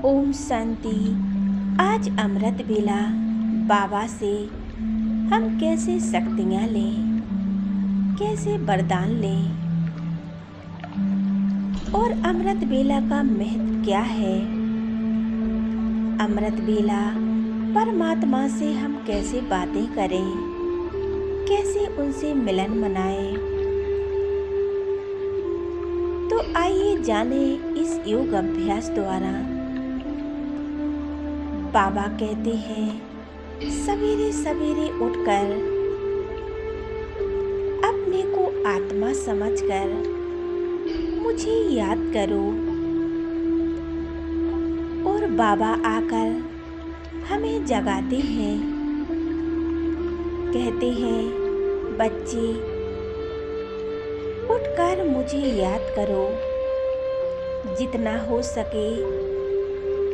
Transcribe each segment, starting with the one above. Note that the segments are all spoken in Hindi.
ओम शांति। आज अमृत बेला बाबा से हम कैसे शक्तियाँ लें, कैसे वरदान लें और अमृत बेला का महत्व क्या है। अमृत बेला परमात्मा से हम कैसे बातें करें, कैसे उनसे मिलन मनाएं। तो आइए जाने इस योग अभ्यास द्वारा। बाबा कहते हैं सवेरे सवेरे उठकर अपने को आत्मा समझकर मुझे याद करो। और बाबा आकर हमें जगाते हैं, कहते हैं बच्चे उठकर मुझे याद करो। जितना हो सके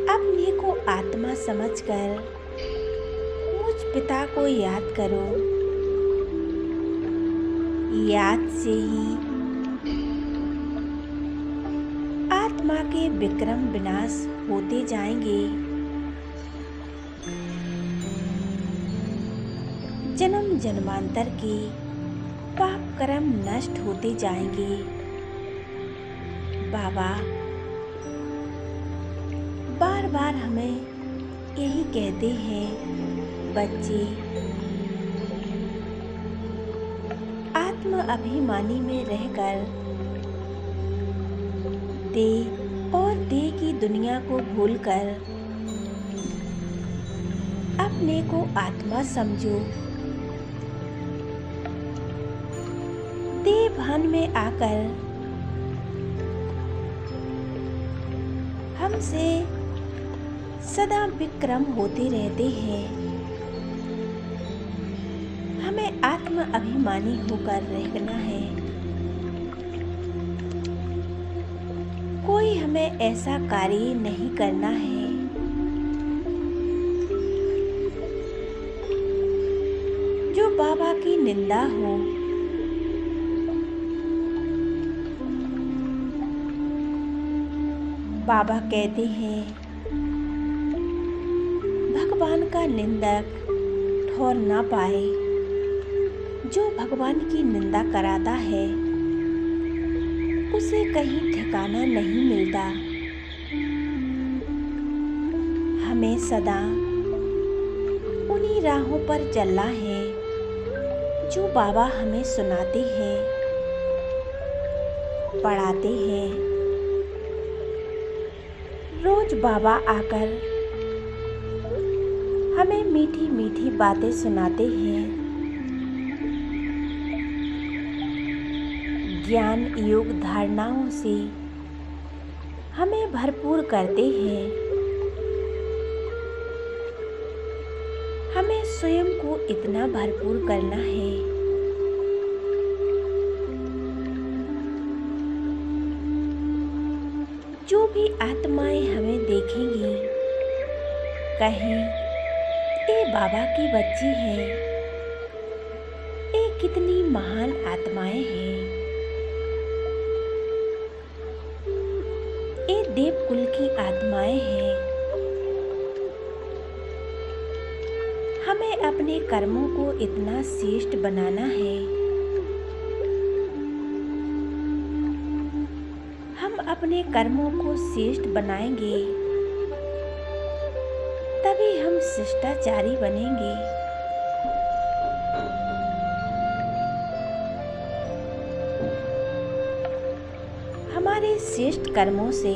अपने को आत्मा समझकर मुझ पिता को याद करो। याद से ही आत्मा के विक्रम विनाश होते जाएंगे। जन्म जन्मांतर के पाप कर्म नष्ट होते जाएंगे। बाबा बार बार हमें यही कहते हैं बच्चे आत्म अभिमानी में रहकर दे और दे की दुनिया को भूलकर अपने को आत्मा समझो। दे भान में आकर हमसे सदा विक्रम होते रहते हैं। हमें आत्म अभिमानी होकर रहना है। कोई हमें ऐसा कार्य नहीं करना है जो बाबा की निंदा हो। बाबा कहते हैं भगवान का निंदक ठौर ना पाए। जो भगवान की निंदा कराता है उसे कहीं ठिकाना नहीं मिलता। हमें सदा उन्हीं राहों पर चलना है जो बाबा हमें सुनाते हैं, पढ़ाते हैं। रोज बाबा आकर हमें मीठी मीठी बातें सुनाते हैं। ज्ञान योग धारणाओं से हमें भरपूर करते हैं। हमें स्वयं को इतना भरपूर करना है जो भी आत्माएं हमें देखेंगी कहें ये बाबा की बच्ची है, ये कितनी महान आत्माएं हैं, ये देव कुल की आत्माएं हैं। हमें अपने कर्मों को इतना श्रेष्ठ बनाना है। हम अपने कर्मों को श्रेष्ठ बनाएंगे तभी हम शिष्टाचारी बनेंगे। हमारे श्रेष्ठ कर्मों से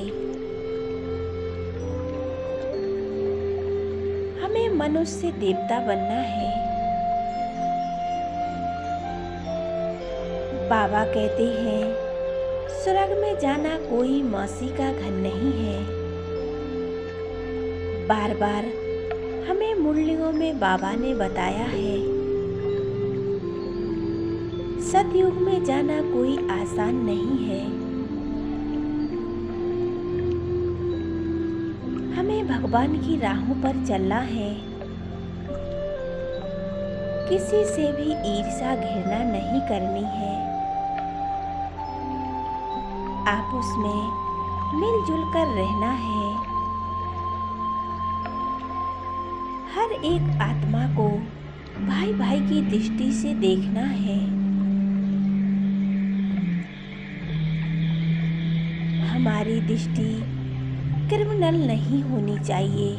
हमें मनुष्य देवता बनना है। बाबा कहते हैं स्वर्ग में जाना कोई मौसी का घर नहीं है। बार बार हमें मुरलियों में बाबा ने बताया है सतयुग में जाना कोई आसान नहीं है। हमें भगवान की राहों पर चलना है। किसी से भी ईर्ष्या घृणा नहीं करनी है। आपस में मिलजुल कर रहना है। हर एक आत्मा को भाई भाई की दृष्टि से देखना है। हमारी दृष्टि क्रिमिनल नहीं होनी चाहिए।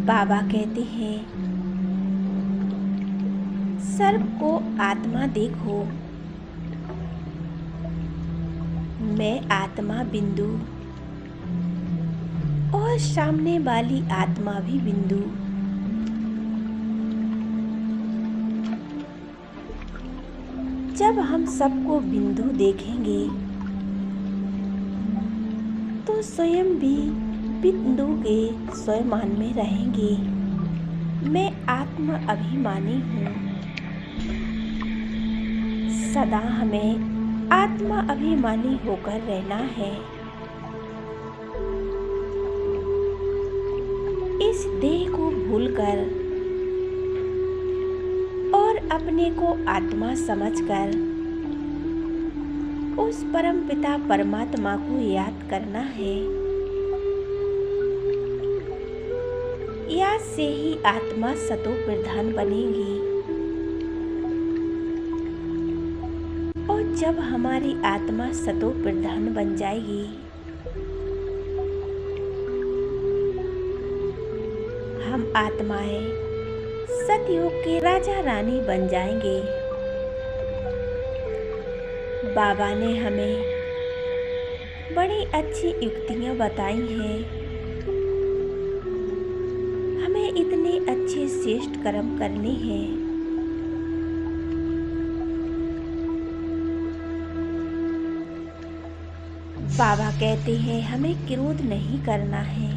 बाबा कहते हैं, सर्प को आत्मा देखो, मैं आत्मा बिंदु और सामने वाली आत्मा भी बिंदु। जब हम सबको बिंदु देखेंगे तो स्वयं भी बिंदु के स्वयं में रहेंगे। मैं आत्म अभिमानी हूँ। सदा हमें आत्मा अभिमानी होकर रहना है। इस देह को भूलकर और अपने को आत्मा समझकर उस परम पिता परमात्मा को याद करना है। याद से ही आत्मा सतो प्रधान बनेगी। और जब हमारी आत्मा सतो प्रधान बन जाएगी, हम आत्माएं सतयुग के राजा रानी बन जाएंगे। बाबा ने हमें बड़ी अच्छी युक्तियां बताई हैं। हमें इतने अच्छे श्रेष्ठ कर्म करने हैं। बाबा कहते हैं, हमें क्रोध नहीं करना है।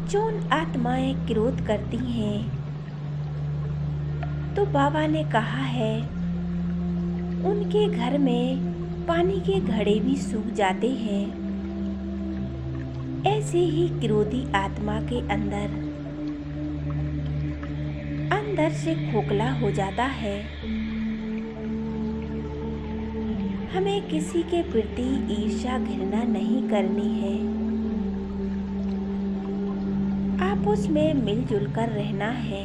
जो आत्माएं क्रोध करती हैं तो बाबा ने कहा है, उनके घर में पानी के घड़े भी सूख जाते हैं। ऐसे ही क्रोधी आत्मा के अंदर से खोखला हो जाता है। हमें किसी के प्रति ईर्ष्या घृणा नहीं करनी है। आपस में मिलजुल कर रहना है।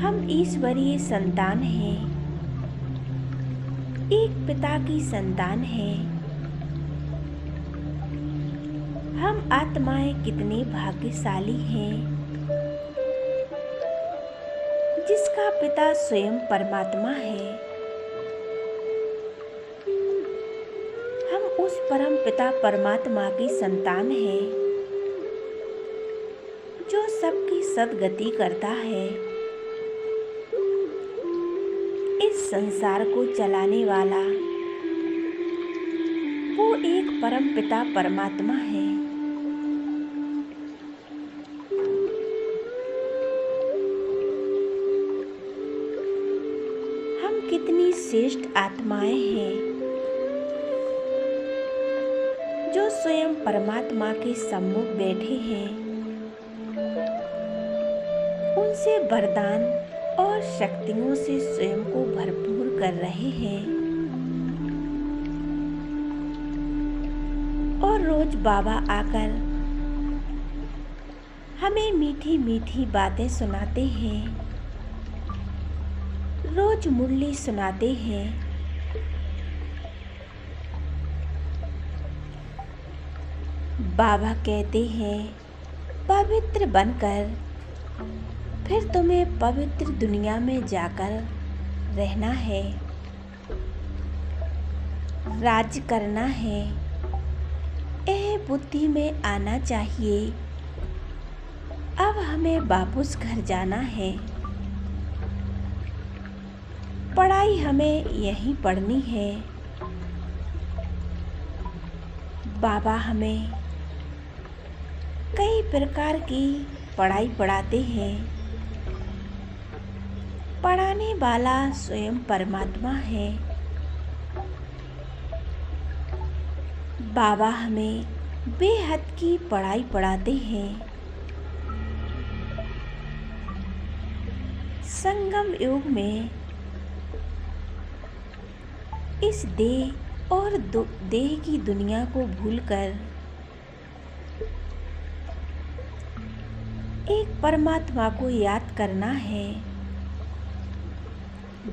हम ईश्वरीय संतान हैं, एक पिता की संतान हैं। हम आत्माएं कितने भाग्यशाली हैं, जिसका पिता स्वयं परमात्मा है। हम उस परम पिता परमात्मा की संतान हैं, जो सबकी सद्गति करता है। इस संसार को चलाने वाला वो एक परम पिता परमात्मा है। हम कितनी श्रेष्ठ आत्माएं हैं, जो स्वयं परमात्मा के सम्मुख बैठे हैं। उनसे वरदान और शक्तियों से स्वयं को भरपूर कर रहे हैं। और रोज बाबा आकर हमें मीठी मीठी बातें सुनाते हैं। रोज मुरली सुनाते हैं। बाबा कहते हैं, पवित्र बनकर फिर तुम्हें पवित्र दुनिया में जाकर रहना है, राज करना है। यह बुद्धि में आना चाहिए। अब हमें वापस घर जाना है। पढ़ाई हमें यहीं पढ़नी है। बाबा हमें कई प्रकार की पढ़ाई पढ़ाते हैं। पढ़ाने वाला स्वयं परमात्मा है। बाबा हमें बेहद की पढ़ाई पढ़ाते हैं। संगम युग में इस देह और देह की दुनिया को भूलकर एक परमात्मा को याद करना है।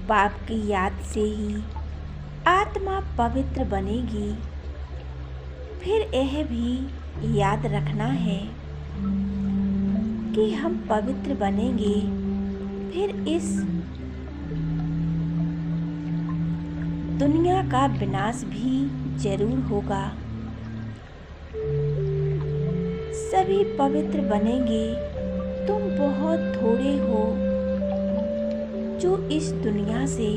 बाप की याद से ही आत्मा पवित्र बनेगी। फिर यह भी याद रखना है कि हम पवित्र बनेंगे, फिर इस दुनिया का विनाश भी जरूर होगा। सभी पवित्र बनेंगे। तुम बहुत थोड़े हो जो इस दुनिया से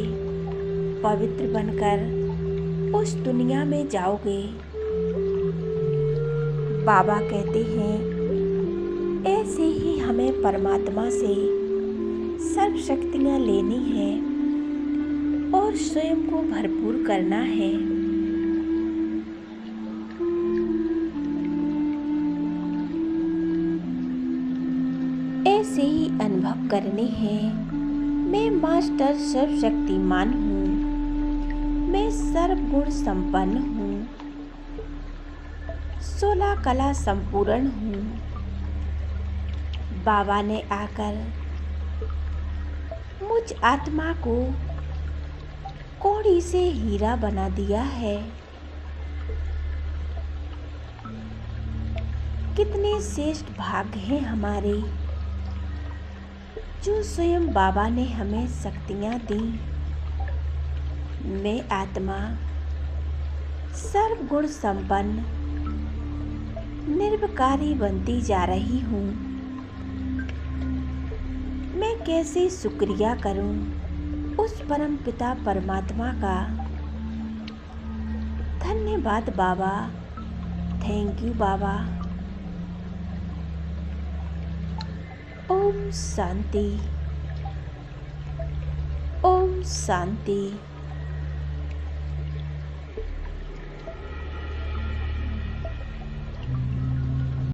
पवित्र बनकर उस दुनिया में जाओगे। बाबा कहते हैं, ऐसे ही हमें परमात्मा से सर्व शक्तियाँ लेनी है और स्वयं को भरपूर करना है। ऐसे ही अनुभव करने हैं, मैं मास्टर सर्वशक्तिमान हूँ, मैं सर्वगुण संपन्न हूँ, 16 कला संपूर्ण हूँ। बाबा ने आकर मुझ आत्मा को कौड़ी से हीरा बना दिया है। कितने श्रेष्ठ भाग्य हैं हमारे जो स्वयं बाबा ने हमें शक्तियाँ दी। मैं आत्मा सर्वगुण संपन्न निर्विकारी बनती जा रही हूँ। मैं कैसे शुक्रिया करूँ उस परम पिता परमात्मा का। धन्यवाद बाबा, thank you Baba. Om Shanti, Om Shanti.